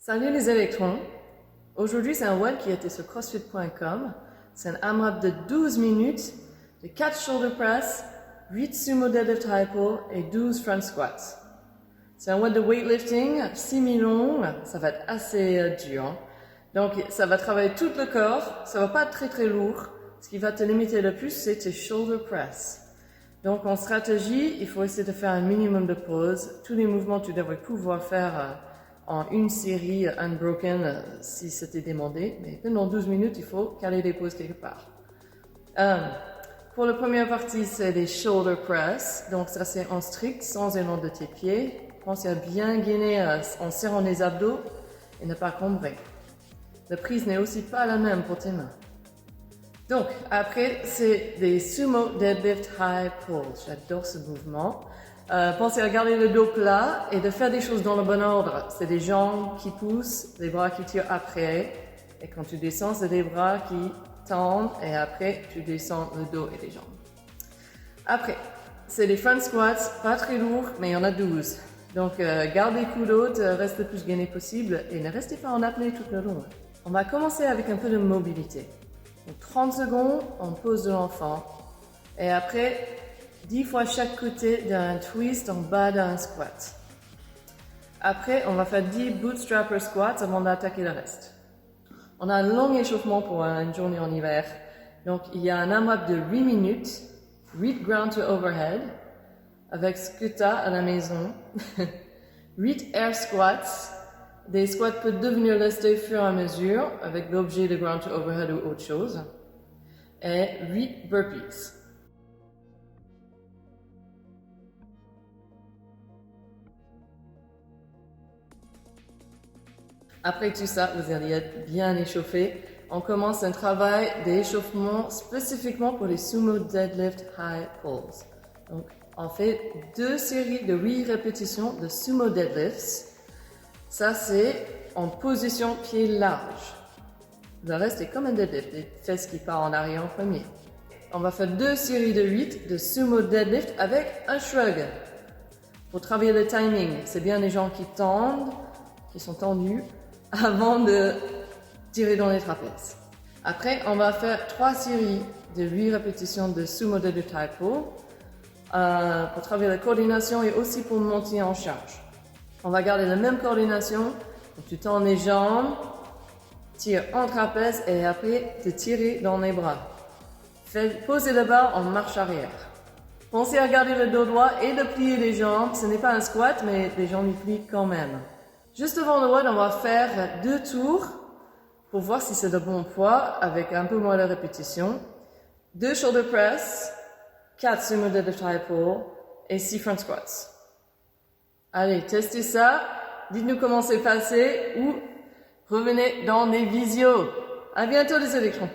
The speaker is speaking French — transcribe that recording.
Salut les électrons! Aujourd'hui, c'est un web qui était sur crossfit.com. C'est un AMRAP de 12 minutes, de 4 shoulder press, 8 sumo deadlift high pull et 12 front squats. C'est un web de weightlifting, 6 mi-long, ça va être assez dur. Donc, ça va travailler tout le corps, ça va pas être très très lourd. Ce qui va te limiter le plus, c'est tes shoulder press. Donc, en stratégie, il faut essayer de faire un minimum de pauses. Tous les mouvements, tu devrais pouvoir faire en une série unbroken si c'était demandé. Mais pendant 12 minutes, il faut caler des pauses quelque part. Pour la première partie, c'est les shoulder press. Donc, ça, c'est en strict, sans élan de tes pieds. Pense à bien gainer en serrant les abdos et ne pas combrer. La prise n'est aussi pas la même pour tes mains. Donc, après, c'est des sumo deadlift high pull. J'adore ce mouvement. Pensez à garder le dos plat et de faire des choses dans le bon ordre. C'est des jambes qui poussent, les bras qui tirent après. Et quand tu descends, c'est des bras qui tendent et après, tu descends le dos et les jambes. Après, c'est les front squats, pas très lourds, mais il y en a 12. Donc, gardez les coudes hauts, restez le plus gainé possible et ne restez pas en apnée tout le long. On va commencer avec un peu de mobilité. Donc, 30 secondes, on pose de l'enfant. Et après, 10 fois chaque côté d'un twist en bas d'un squat. Après, on va faire 10 bootstrapper squats avant d'attaquer le reste. On a un long échauffement pour une journée en hiver. Donc, il y a un AMRAP de 8 minutes, 8 ground to overhead, avec ce que tu as à la maison. 8 air squats. Des squats peuvent devenir lestés au fur et à mesure avec l'objet de ground to overhead ou autre chose. Et 8 burpees. Après tout ça, vous allez être bien échauffé. On commence un travail d'échauffement spécifiquement pour les sumo deadlift high pulls. Donc, on fait 2 séries de 8 répétitions de sumo deadlifts. Ça, c'est en position pied large. Le reste est comme un deadlift, les fesses qui partent en arrière en premier. On va faire 2 séries de 8 de sumo deadlift avec un shrug. Pour travailler le timing, c'est bien les gens qui tendent, qui sont tendus, avant de tirer dans les trapèzes. Après, on va faire 3 séries de 8 répétitions de sumo deadlift high pull pour travailler la coordination et aussi pour monter en charge. On va garder la même coordination. Donc, tu tends les jambes, tire en trapèze et après te tirer dans les bras. Posez le barre en marche arrière. Pensez à garder le dos droit et de plier les jambes. Ce n'est pas un squat, mais les jambes y plient quand même. Juste avant le WOD, on va faire 2 tours pour voir si c'est de bon poids avec un peu moins de répétition. 2 shoulder press, 4 sumo deadlift high pull et 6 front squats. Allez, testez ça. Dites-nous comment c'est passé ou revenez dans les visios. À bientôt les électrons.